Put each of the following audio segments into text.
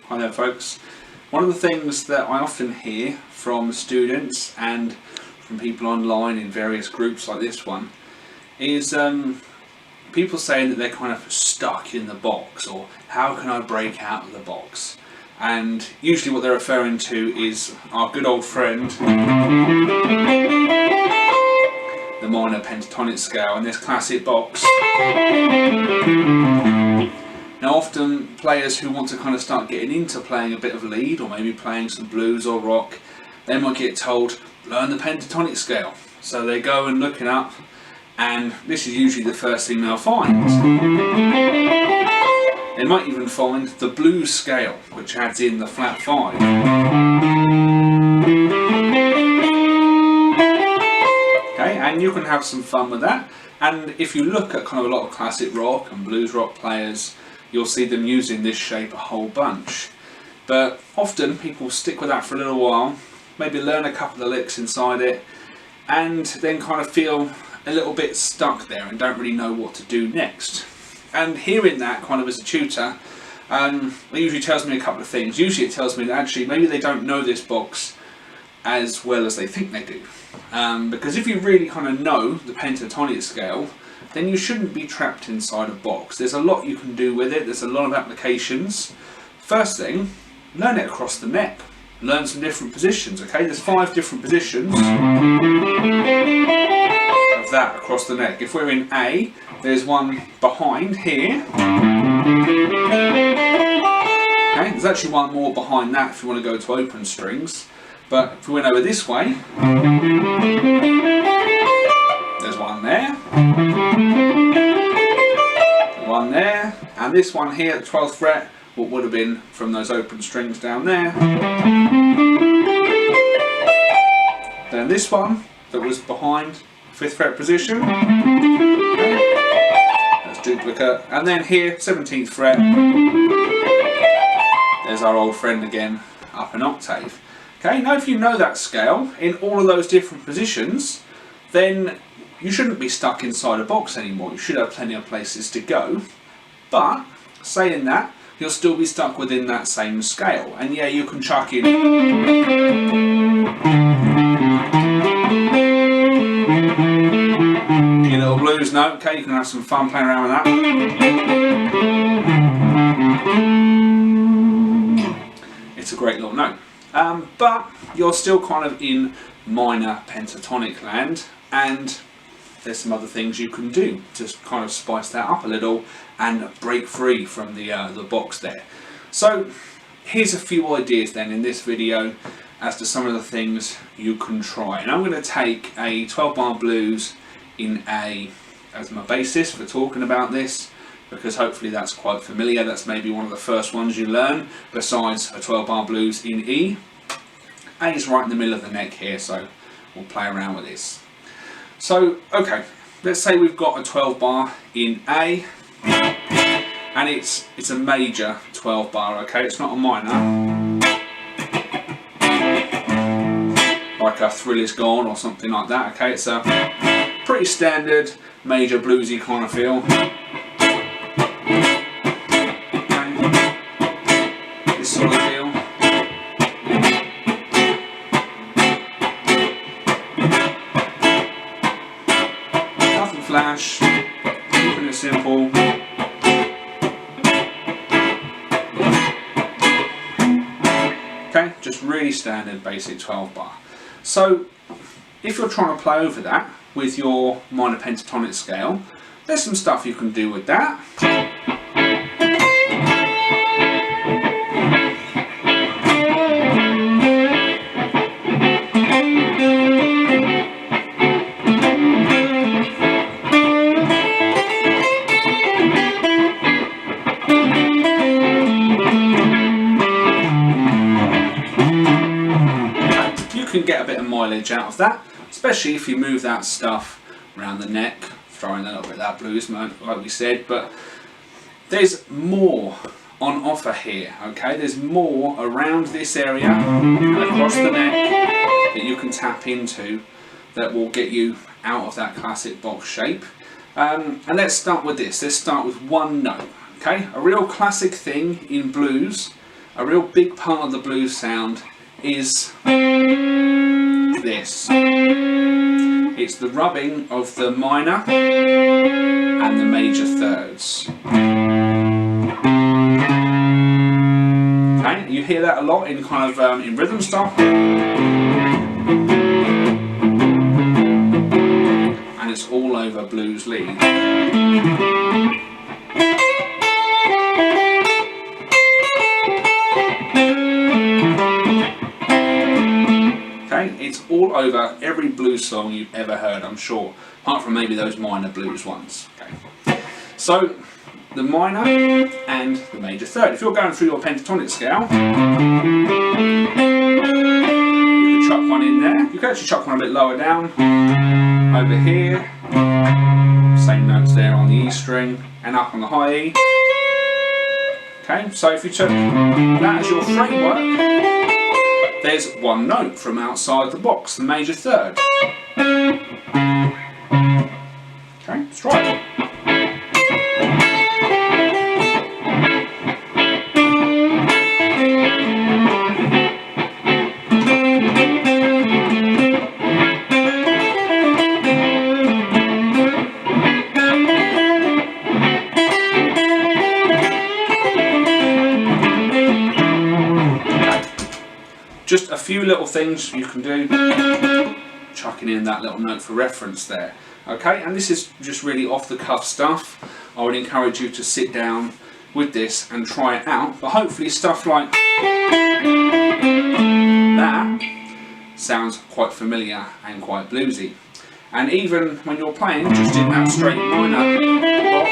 Hi there folks. One of the things that I often hear from students and from people online in various groups like this one is people saying that they're kind of stuck in the box, or how can I break out of the box? And usually what they're referring to is our good old friend, the minor pentatonic scale, and this classic box. Now often players who want to kind of start getting into playing a bit of lead, or maybe playing some blues or rock, they might get told, learn the pentatonic scale. So they go and look it up, and this is usually the first thing they'll find. They might even find the blues scale, which adds in the flat 5. Okay, and you can have some fun with that. And if you look at kind of a lot of classic rock and blues rock players, you'll see them using this shape a whole bunch. But often people stick with that for a little while, maybe learn a couple of licks inside it, and then kind of feel a little bit stuck there and don't really know what to do next. And hearing that kind of as a tutor, it usually tells me a couple of things. Usually it tells me that actually maybe they don't know this box as well as they think they do. Because if you really kind of know the pentatonic scale, then you shouldn't be trapped inside a box. There's a lot you can do with it, there's a lot of applications. First thing, learn it across the neck. Learn some different positions, okay? There's 5 different positions of that across the neck. If we're in A, there's one behind here. Okay, there's actually one more behind that if you want to go to open strings. But if we went over this way, there's one there, one there, and this one here at the 12th fret, what would have been from those open strings down there. Then this one that was behind 5th fret position, okay. That's duplicate, and then here 17th fret, there's our old friend again, up an octave. Okay, now if you know that scale in all of those different positions, then you shouldn't be stuck inside a box anymore. You should have plenty of places to go. But saying that, you'll still be stuck within that same scale. And yeah, you can chuck in your little blues note. Okay, you can have some fun playing around with that. It's a great little note. But you're still kind of in minor pentatonic land, and there's some other things you can do to kind of spice that up a little and break free from the box there. So here's a few ideas then in this video as to some of the things you can try. And I'm going to take a 12-bar blues in A as my basis for talking about this, because hopefully that's quite familiar. That's maybe one of the first ones you learn besides a 12-bar blues in E. A is right in the middle of the neck here, so we'll play around with this. So, okay, let's say we've got a 12-bar in A, and it's a major 12-bar, okay? It's not a minor, like a Thrill Is Gone or something like that, okay? It's a pretty standard major bluesy kind of feel. Okay. This sort of feel. Flash, keeping it simple. Okay, just really standard basic 12-bar. So if you're trying to play over that with your minor pentatonic scale, there's some stuff you can do with that. Get a bit of mileage out of that, especially if you move that stuff around the neck, throwing a little bit of that blues note like we said. But there's more on offer here, okay? There's more around this area and across the neck that you can tap into that will get you out of that classic box shape. And let's start with this. Let's start with one note, okay? A real classic thing in blues a real big part of the blues sound is this. It's the rubbing of the minor and the major thirds. Okay, you hear that a lot in kind of in rhythm stuff. And it's all over blues lead. It's all over every blues song you've ever heard, I'm sure, apart from maybe those minor blues ones. Okay. So the minor and the major third. If you're going through your pentatonic scale, you can chuck one in there. You can actually chuck one a bit lower down, over here, same notes there on the E string, and up on the high E. Okay, so if you took that as your framework, there's one note from outside the box, the major third. Okay, let's try it. Just a few little things you can do, chucking in that little note for reference there. Okay, and this is just really off the cuff stuff. I would encourage you to sit down with this and try it out, but hopefully stuff like that sounds quite familiar and quite bluesy. And even when you're playing just in that straight minor box,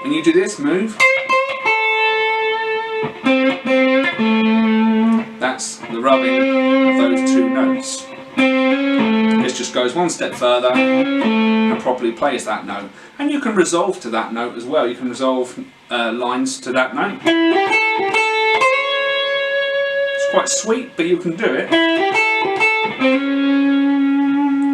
when you do this move, that's the rubbing of those two notes. This just goes one step further and properly plays that note. And you can resolve to that note as well. You can resolve lines to that note. It's quite sweet, but you can do it.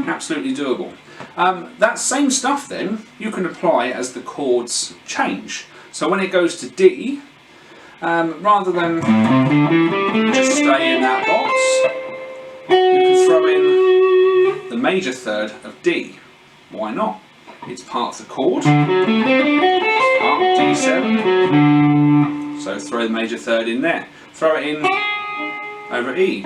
Absolutely doable. That same stuff then, you can apply as the chords change. So when it goes to D, rather than just stay in that box, you can throw in the major third of D. Why not? It's part of the chord, it's part of D7, so throw the major third in there. Throw it in over E.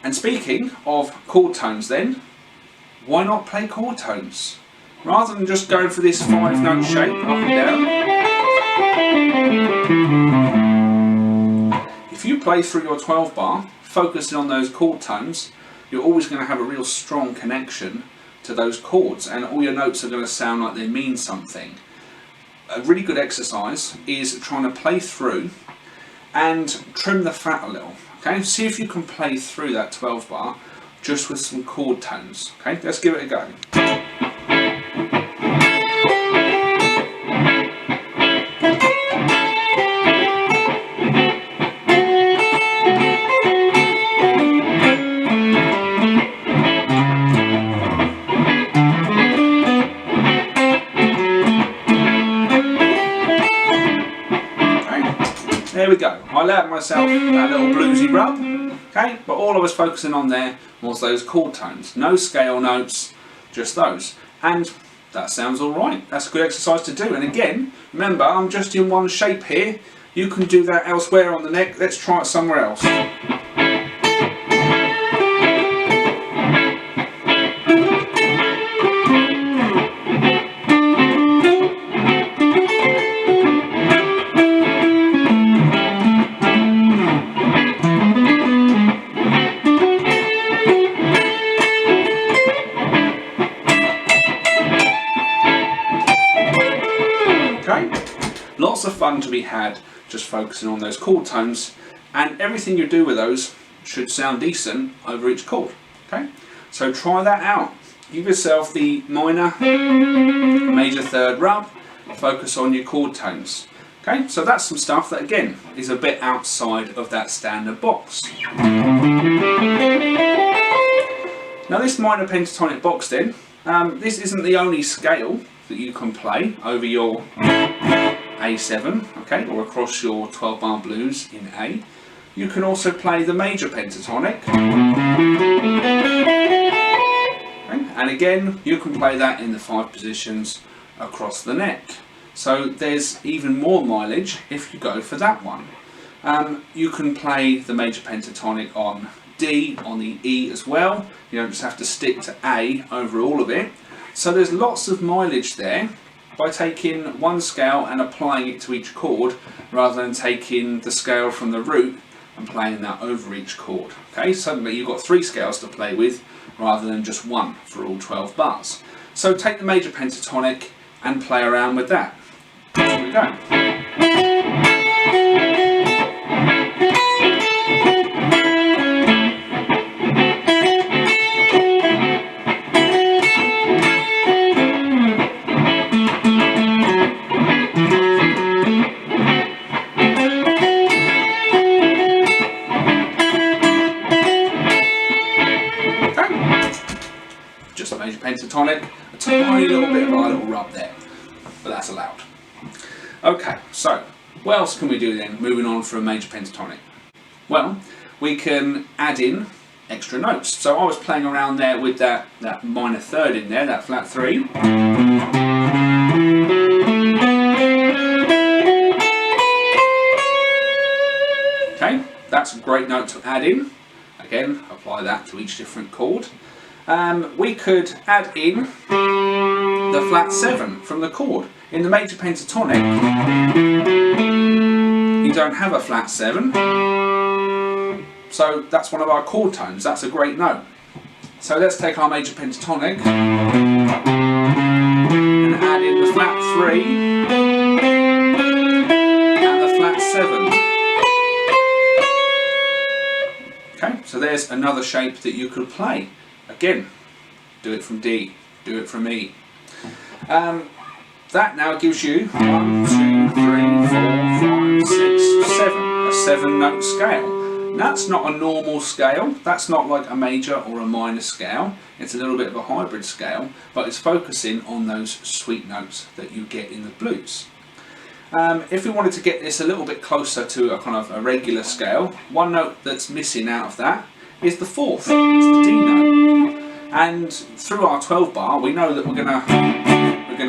And speaking of chord tones then, why not play chord tones? Rather than just going for this 5-note shape up and down, if you play through your 12 bar, focusing on those chord tones, you're always going to have a real strong connection to those chords, and all your notes are going to sound like they mean something. A really good exercise is trying to play through and trim the fat a little. Okay, see if you can play through that 12 bar just with some chord tones. Okay, let's give it a go. There we go. I allowed myself that little bluesy rub, okay, but all I was focusing on there was those chord tones. No scale notes, just those. And that sounds alright. That's a good exercise to do. And again, remember, I'm just in one shape here. You can do that elsewhere on the neck. Let's try it somewhere else. Lots of fun to be had just focusing on those chord tones, and everything you do with those should sound decent over each chord. Okay, so try that out. Give yourself the minor, major third rub, focus on your chord tones. Okay, so that's some stuff that again is a bit outside of that standard box. Now this minor pentatonic box then, this isn't the only scale that you can play over your A7, okay, or across your 12-bar blues in A. You can also play the major pentatonic, okay, and again you can play that in the 5 positions across the neck. So there's even more mileage if you go for that one. You can play the major pentatonic on D, on the E as well. You don't just have to stick to A over all of it. So there's lots of mileage there by taking one scale and applying it to each chord, rather than taking the scale from the root and playing that over each chord. Okay, suddenly you've got 3 scales to play with rather than just one for all 12 bars. So take the major pentatonic and play around with that. Here we go. Just a major pentatonic, a tiny little bit of a little rub there, but that's allowed. Okay, so what else can we do then, moving on from major pentatonic? Well, we can add in extra notes. So I was playing around there with that minor third in there, that flat 3. Okay, that's a great note to add in. Again, apply that to each different chord. We could add in the flat 7 from the chord. In the major pentatonic, you don't have a flat 7, so that's one of our chord tones. That's a great note. So let's take our major pentatonic and add in the flat 3 and the flat 7. Okay, so there's another shape that you could play. Again, do it from D, do it from E. That now gives you 1, 2, 3, 4, 5, 6, 7, a 7-note scale. That's not a normal scale, that's not like a major or a minor scale. It's a little bit of a hybrid scale, but it's focusing on those sweet notes that you get in the blues. If we wanted to get this a little bit closer to a kind of a regular scale, one note that's missing out of that is the 4th, it's the D note. And through our 12 bar, we know that we're gonna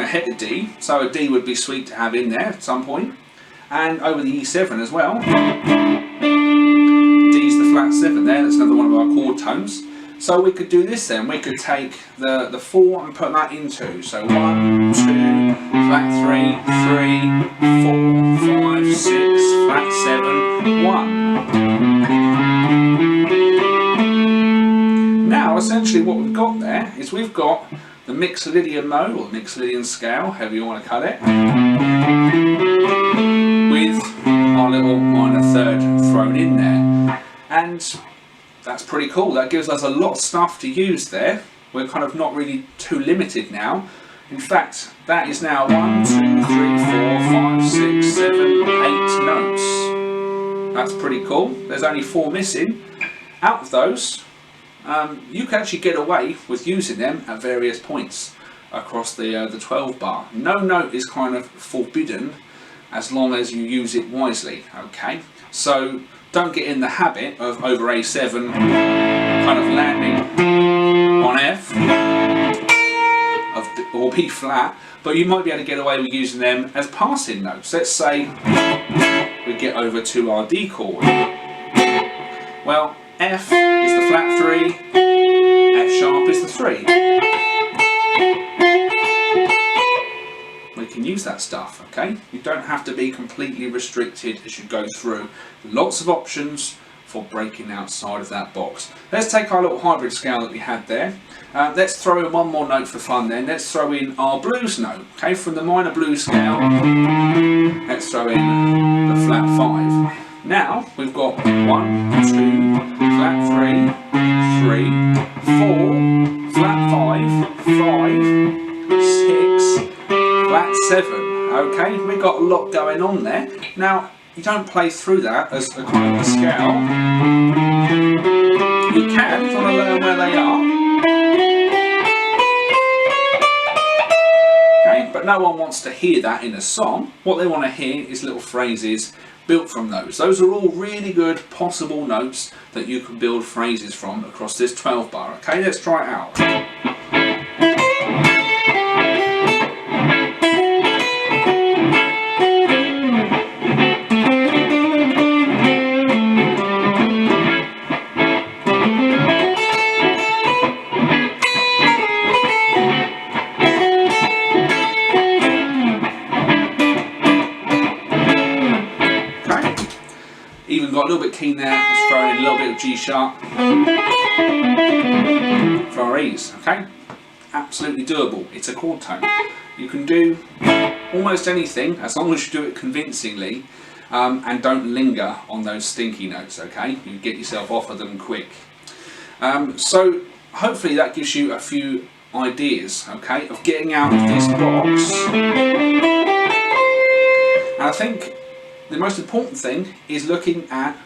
hit a D, so a D would be sweet to have in there at some point. And over the E7 as well, D's the flat 7 there, that's another one of our chord tones. So we could do this then, we could take the 4 and put that in 2. So 1, 2, flat 3, 3, 4, 5, 6, flat 7, 1. Now essentially what we've got there is we've got the Mixolydian mode, or the Mixolydian scale, however you want to cut it, with our little minor third thrown in there. And that's pretty cool. That gives us a lot of stuff to use there. We're kind of not really too limited now. In fact, that is now 1, 2, 3, 4, 5, 6, 7, 8 notes. That's pretty cool. There's only 4 missing. Out of those, you can actually get away with using them at various points across the 12 bar. No note is kind of forbidden as long as you use it wisely, okay? So don't get in the habit of over A7 kind of landing on F or B flat, but you might be able to get away with using them as passing notes. Let's say we get over to our D chord. Well, F is the flat 3, F sharp is the 3. We can use that stuff, okay? You don't have to be completely restricted as you go through. Lots of options for breaking outside of that box. Let's take our little hybrid scale that we had there. Let's throw in one more note for fun then. Let's throw in our blues note, okay? From the minor blues scale, let's throw in the flat 5. Now we've got 1, 2, flat 3, 3, 4, flat 5, 5, 6, flat 7. Okay, we've got a lot going on there. Now you don't play through that as a kind of a scale. You can if you want to learn where they are. but no one wants to hear that in a song. What they want to hear is little phrases built from those. Those are all really good possible notes that you can build phrases from across this 12 bar. Okay, let's try it out. Even got a little bit keen there, let's throw in a little bit of G sharp for our E's, okay? Absolutely doable, it's a chord tone. You can do almost anything as long as you do it convincingly and don't linger on those stinky notes, okay? You get yourself off of them quick. So hopefully that gives you a few ideas, okay, of getting out of this box. And I think the most important thing is looking at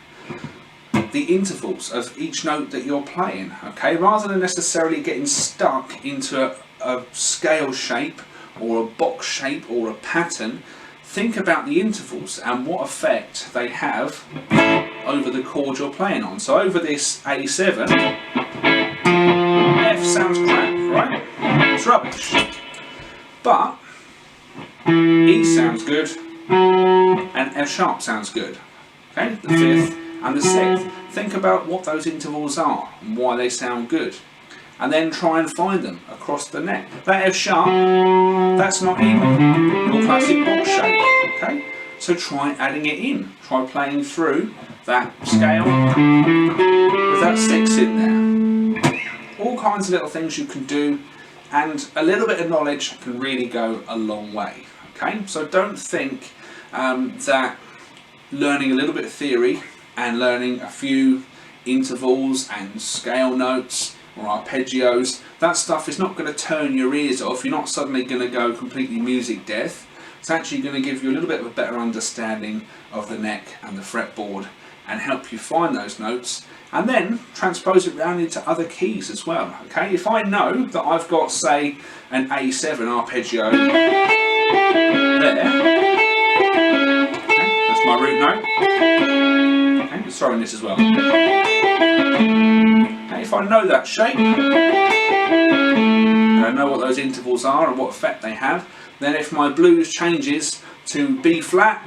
the intervals of each note that you're playing, okay? Rather than necessarily getting stuck into a scale shape or a box shape or a pattern, think about the intervals and what effect they have over the chord you're playing on. So over this A7, F sounds crap, right? It's rubbish. But E sounds good, and F sharp sounds good. Okay, the 5th and the 6th. Think about what those intervals are and why they sound good, and then try and find them across the neck. That F sharp, that's not in your classic box shape. Okay, so try adding it in. Try playing through that scale with that 6 in there. All kinds of little things you can do, and a little bit of knowledge can really go a long way. Okay, so don't think that learning a little bit of theory and learning a few intervals and scale notes or arpeggios, that stuff is not going to turn your ears off. You're not suddenly going to go completely music deaf. It's actually going to give you a little bit of a better understanding of the neck and the fretboard and help you find those notes, and then transpose it around into other keys as well. Okay, if I know that I've got, say, an A7 arpeggio there, okay, that's my root note. Okay, let's throw in this as well. Okay, if I know that shape and I know what those intervals are and what effect they have, then if my blues changes to B flat,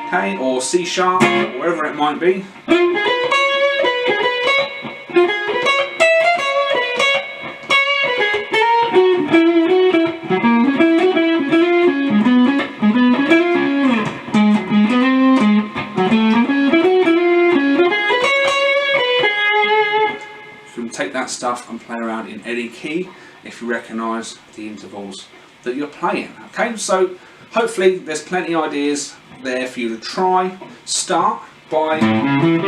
okay, or C sharp, or wherever it might be, take that stuff and play around in any key if you recognise the intervals that you're playing. Okay, so hopefully there's plenty of ideas there for you to try. Start by hitting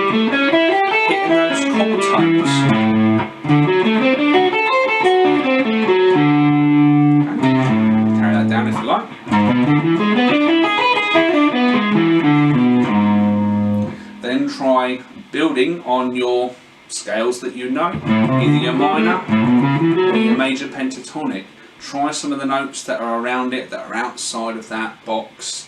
those chord tones. Okay. Carry that down if you like. Then try building on your scales that you know, either your minor or your major pentatonic. Try some of the notes that are around it, that are outside of that box.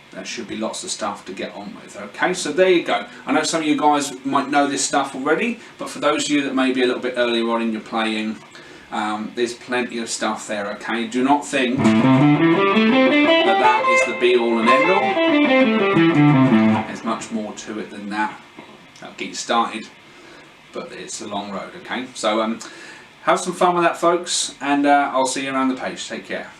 There should be lots of stuff to get on with. Okay, so there you go. I know some of you guys might know this stuff already, but for those of you that may be a little bit earlier on in your playing, there's plenty of stuff there. Okay, do not think that that is the be all and end all. There's much more to it than that. That'll get you started, but it's a long road. Okay, so have some fun with that, folks, and I'll see you around the page. Take care.